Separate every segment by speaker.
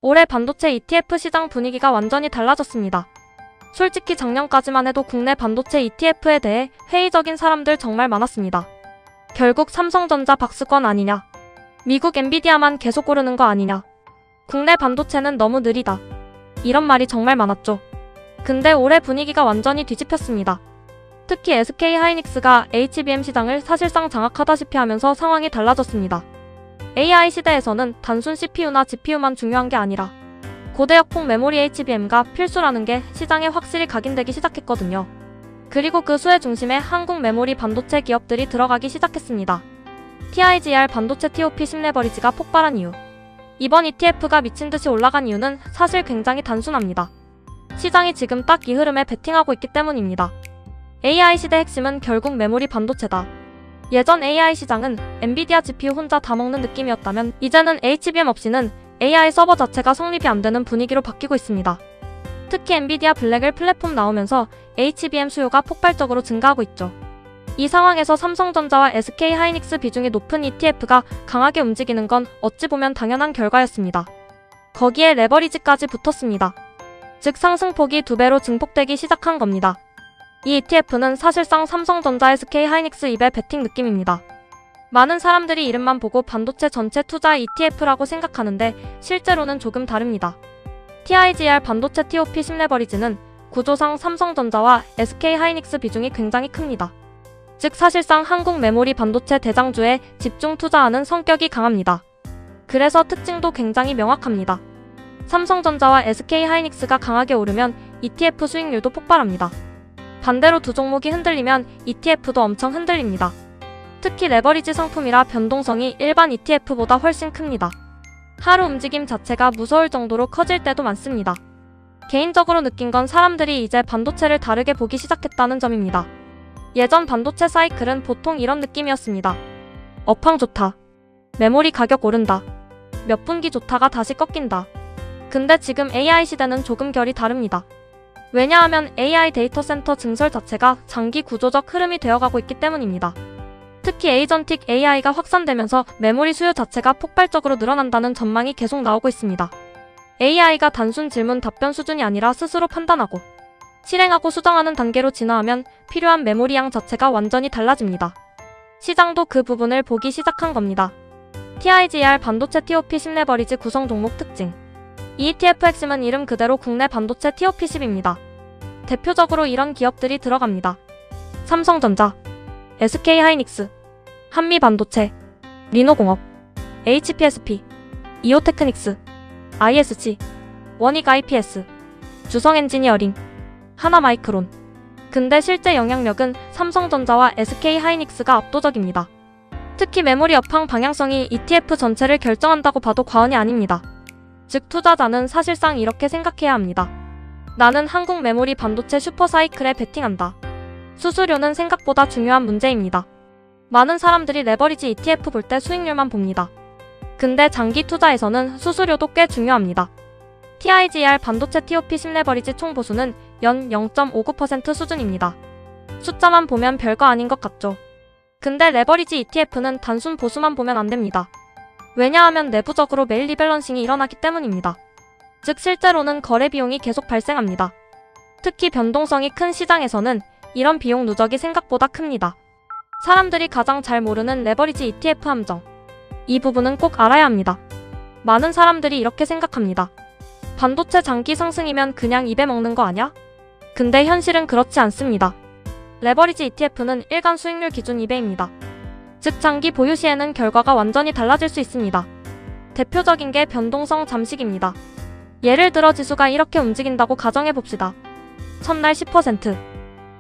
Speaker 1: 올해 반도체 ETF 시장 분위기가 완전히 달라졌습니다. 솔직히 작년까지만 해도 국내 반도체 ETF에 대해 회의적인 사람들 정말 많았습니다. 결국 삼성전자 박스권 아니냐? 미국 엔비디아만 계속 오르는 거 아니냐? 국내 반도체는 너무 느리다. 이런 말이 정말 많았죠. 근데 올해 분위기가 완전히 뒤집혔습니다. 특히 SK하이닉스가 HBM 시장을 사실상 장악하다시피 하면서 상황이 달라졌습니다. AI 시대에서는 단순 CPU나 GPU만 중요한 게 아니라 고대역폭 메모리 HBM가 필수라는 게 시장에 확실히 각인되기 시작했거든요. 그리고 그 수의 중심에 한국 메모리 반도체 기업들이 들어가기 시작했습니다. TIGR 반도체 TOP 10레버리지가 폭발한 이유. 이번 ETF가 미친듯이 올라간 이유는 사실 굉장히 단순합니다. 시장이 지금 딱 이 흐름에 베팅하고 있기 때문입니다. AI 시대 핵심은 결국 메모리 반도체다. 예전 AI 시장은 엔비디아 GPU 혼자 다 먹는 느낌이었다면 이제는 HBM 없이는 AI 서버 자체가 성립이 안 되는 분위기로 바뀌고 있습니다. 특히 엔비디아 블랙을 플랫폼 나오면서 HBM 수요가 폭발적으로 증가하고 있죠. 이 상황에서 삼성전자와 SK하이닉스 비중이 높은 ETF가 강하게 움직이는 건 어찌 보면 당연한 결과였습니다. 거기에 레버리지까지 붙었습니다. 즉 상승폭이 2배로 증폭되기 시작한 겁니다. 이 ETF는 사실상 삼성전자 SK하이닉스 입에 베팅 느낌입니다. 많은 사람들이 이름만 보고 반도체 전체 투자 ETF라고 생각하는데 실제로는 조금 다릅니다. TIGR 반도체 TOP 10레버리지는 구조상 삼성전자와 SK하이닉스 비중이 굉장히 큽니다. 즉 사실상 한국 메모리 반도체 대장주에 집중 투자하는 성격이 강합니다. 그래서 특징도 굉장히 명확합니다. 삼성전자와 SK하이닉스가 강하게 오르면 ETF 수익률도 폭발합니다. 반대로 두 종목이 흔들리면 ETF도 엄청 흔들립니다. 특히 레버리지 상품이라 변동성이 일반 ETF보다 훨씬 큽니다. 하루 움직임 자체가 무서울 정도로 커질 때도 많습니다. 개인적으로 느낀 건 사람들이 이제 반도체를 다르게 보기 시작했다는 점입니다. 예전 반도체 사이클은 보통 이런 느낌이었습니다. 업황 좋다. 메모리 가격 오른다. 몇 분기 좋다가 다시 꺾인다. 근데 지금 AI 시대는 조금 결이 다릅니다. 왜냐하면 AI 데이터 센터 증설 자체가 장기 구조적 흐름이 되어가고 있기 때문입니다. 특히 에이전틱 AI가 확산되면서 메모리 수요 자체가 폭발적으로 늘어난다는 전망이 계속 나오고 있습니다. AI가 단순 질문 답변 수준이 아니라 스스로 판단하고 실행하고 수정하는 단계로 진화하면 필요한 메모리 양 자체가 완전히 달라집니다. 시장도 그 부분을 보기 시작한 겁니다. TIGR 반도체 TOP 10레버리지 구성 종목 특징. 이 ETF 핵심은 이름 그대로 국내 반도체 TOP 10입니다. 대표적으로 이런 기업들이 들어갑니다. 삼성전자, SK하이닉스, 한미반도체, 리노공업, HPSP, 이오테크닉스, ISG, 원익 IPS, 주성엔지니어링, 하나마이크론. 근데 실제 영향력은 삼성전자와 SK하이닉스가 압도적입니다. 특히 메모리 업황 방향성이 ETF 전체를 결정한다고 봐도 과언이 아닙니다. 즉 투자자는 사실상 이렇게 생각해야 합니다. 나는 한국 메모리 반도체 슈퍼사이클에 베팅한다. 수수료는 생각보다 중요한 문제입니다. 많은 사람들이 레버리지 ETF 볼 때 수익률만 봅니다. 근데 장기 투자에서는 수수료도 꽤 중요합니다. TIGR 반도체 TOP 10레버리지 총 보수는 연 0.59% 수준입니다. 숫자만 보면 별거 아닌 것 같죠. 근데 레버리지 ETF는 단순 보수만 보면 안 됩니다. 왜냐하면 내부적으로 매일 리밸런싱이 일어나기 때문입니다. 즉 실제로는 거래 비용이 계속 발생합니다. 특히 변동성이 큰 시장에서는 이런 비용 누적이 생각보다 큽니다. 사람들이 가장 잘 모르는 레버리지 ETF 함정. 이 부분은 꼭 알아야 합니다. 많은 사람들이 이렇게 생각합니다. 반도체 장기 상승이면 그냥 입에 먹는 거 아냐? 근데 현실은 그렇지 않습니다. 레버리지 ETF는 일간 수익률 기준 2배입니다. 즉 장기 보유 시에는 결과가 완전히 달라질 수 있습니다. 대표적인 게 변동성 잠식입니다. 예를 들어 지수가 이렇게 움직인다고 가정해봅시다. 첫날 10%,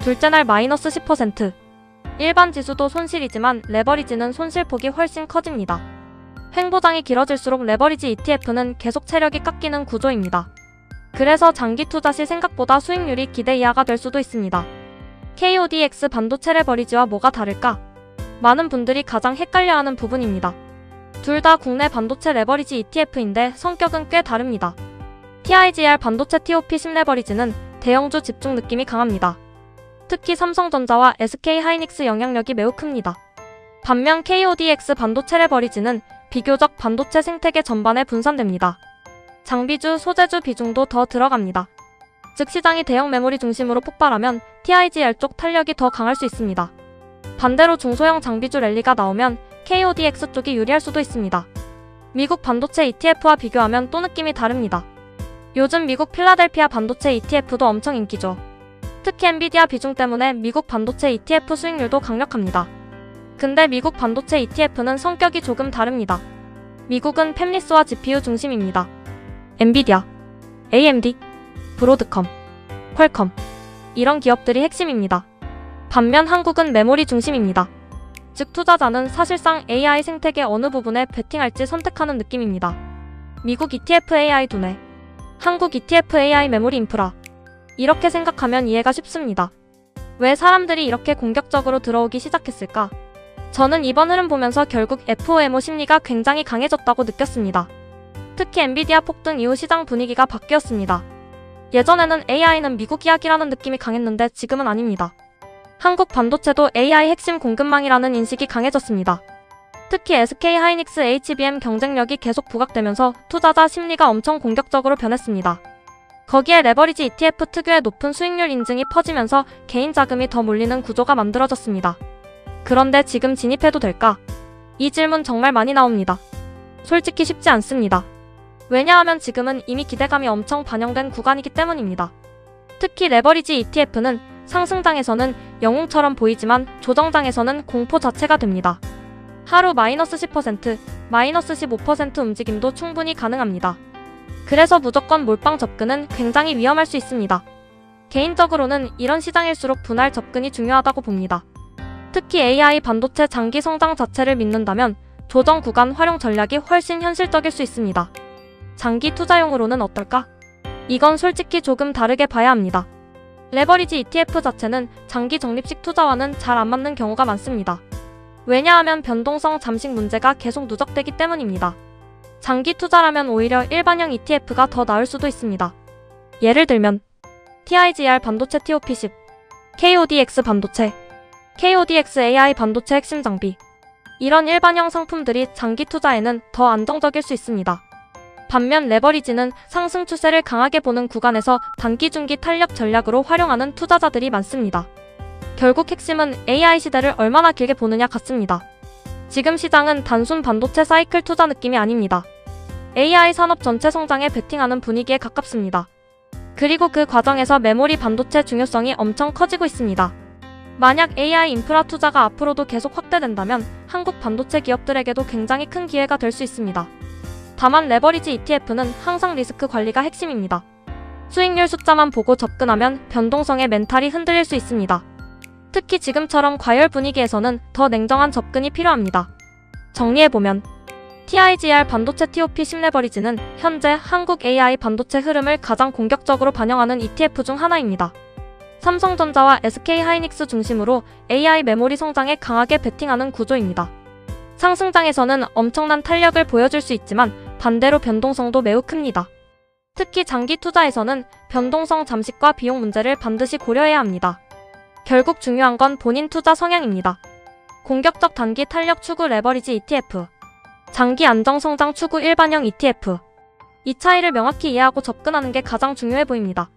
Speaker 1: 둘째 날 마이너스 10%. 일반 지수도 손실이지만 레버리지는 손실폭이 훨씬 커집니다. 횡보장이 길어질수록 레버리지 ETF는 계속 체력이 깎이는 구조입니다. 그래서 장기 투자 시 생각보다 수익률이 기대 이하가 될 수도 있습니다. KODX 반도체 레버리지와 뭐가 다를까? 많은 분들이 가장 헷갈려하는 부분입니다. 둘 다 국내 반도체 레버리지 ETF인데 성격은 꽤 다릅니다. TIGR 반도체 TOP 10레버리지는 대형주 집중 느낌이 강합니다. 특히 삼성전자와 SK하이닉스 영향력이 매우 큽니다. 반면 KODX 반도체 레버리지는 비교적 반도체 생태계 전반에 분산됩니다. 장비주, 소재주 비중도 더 들어갑니다. 즉 시장이 대형 메모리 중심으로 폭발하면 TIGR 쪽 탄력이 더 강할 수 있습니다. 반대로 중소형 장비주 랠리가 나오면 KODX 쪽이 유리할 수도 있습니다. 미국 반도체 ETF와 비교하면 또 느낌이 다릅니다. 요즘 미국 필라델피아 반도체 ETF도 엄청 인기죠. 특히 엔비디아 비중 때문에 미국 반도체 ETF 수익률도 강력합니다. 근데 미국 반도체 ETF는 성격이 조금 다릅니다. 미국은 팹리스와 GPU 중심입니다. 엔비디아, AMD, 브로드컴, 퀄컴 이런 기업들이 핵심입니다. 반면 한국은 메모리 중심입니다. 즉 투자자는 사실상 AI 생태계 어느 부분에 베팅할지 선택하는 느낌입니다. 미국 ETF AI 두뇌, 한국 ETF AI 메모리 인프라 이렇게 생각하면 이해가 쉽습니다. 왜 사람들이 이렇게 공격적으로 들어오기 시작했을까? 저는 이번 흐름 보면서 결국 FOMO 심리가 굉장히 강해졌다고 느꼈습니다. 특히 엔비디아 폭등 이후 시장 분위기가 바뀌었습니다. 예전에는 AI는 미국 이야기라는 느낌이 강했는데 지금은 아닙니다. 한국 반도체도 AI 핵심 공급망이라는 인식이 강해졌습니다. 특히 SK하이닉스 HBM 경쟁력이 계속 부각되면서 투자자 심리가 엄청 공격적으로 변했습니다. 거기에 레버리지 ETF 특유의 높은 수익률 인증이 퍼지면서 개인 자금이 더 몰리는 구조가 만들어졌습니다. 그런데 지금 진입해도 될까? 이 질문 정말 많이 나옵니다. 솔직히 쉽지 않습니다. 왜냐하면 지금은 이미 기대감이 엄청 반영된 구간이기 때문입니다. 특히 레버리지 ETF는 상승장에서는 영웅처럼 보이지만 조정장에서는 공포 자체가 됩니다. 하루 마이너스 10%, 마이너스 15% 움직임도 충분히 가능합니다. 그래서 무조건 몰빵 접근은 굉장히 위험할 수 있습니다. 개인적으로는 이런 시장일수록 분할 접근이 중요하다고 봅니다. 특히 AI 반도체 장기 성장 자체를 믿는다면 조정 구간 활용 전략이 훨씬 현실적일 수 있습니다. 장기 투자용으로는 어떨까? 이건 솔직히 조금 다르게 봐야 합니다. 레버리지 ETF 자체는 장기 적립식 투자와는 잘 안 맞는 경우가 많습니다. 왜냐하면 변동성 잠식 문제가 계속 누적되기 때문입니다. 장기 투자라면 오히려 일반형 ETF가 더 나을 수도 있습니다. 예를 들면 TIGR 반도체 TOP10, KODX 반도체, KODX AI 반도체 핵심 장비 이런 일반형 상품들이 장기 투자에는 더 안정적일 수 있습니다. 반면 레버리지는 상승 추세를 강하게 보는 구간에서 단기 중기 탄력 전략으로 활용하는 투자자들이 많습니다. 결국 핵심은 AI 시대를 얼마나 길게 보느냐 같습니다. 지금 시장은 단순 반도체 사이클 투자 느낌이 아닙니다. AI 산업 전체 성장에 베팅하는 분위기에 가깝습니다. 그리고 그 과정에서 메모리 반도체 중요성이 엄청 커지고 있습니다. 만약 AI 인프라 투자가 앞으로도 계속 확대된다면 한국 반도체 기업들에게도 굉장히 큰 기회가 될 수 있습니다. 다만 레버리지 ETF는 항상 리스크 관리가 핵심입니다. 수익률 숫자만 보고 접근하면 변동성의 멘탈이 흔들릴 수 있습니다. 특히 지금처럼 과열 분위기에서는 더 냉정한 접근이 필요합니다. 정리해보면 TIGR 반도체 TOP10 레버리지는 현재 한국 AI 반도체 흐름을 가장 공격적으로 반영하는 ETF 중 하나입니다. 삼성전자와 SK하이닉스 중심으로 AI 메모리 성장에 강하게 베팅하는 구조입니다. 상승장에서는 엄청난 탄력을 보여줄 수 있지만 반대로 변동성도 매우 큽니다. 특히 장기 투자에서는 변동성 잠식과 비용 문제를 반드시 고려해야 합니다. 결국 중요한 건 본인 투자 성향입니다. 공격적 단기 탄력 추구 레버리지 ETF, 장기 안정 성장 추구 일반형 ETF. 이 차이를 명확히 이해하고 접근하는 게 가장 중요해 보입니다.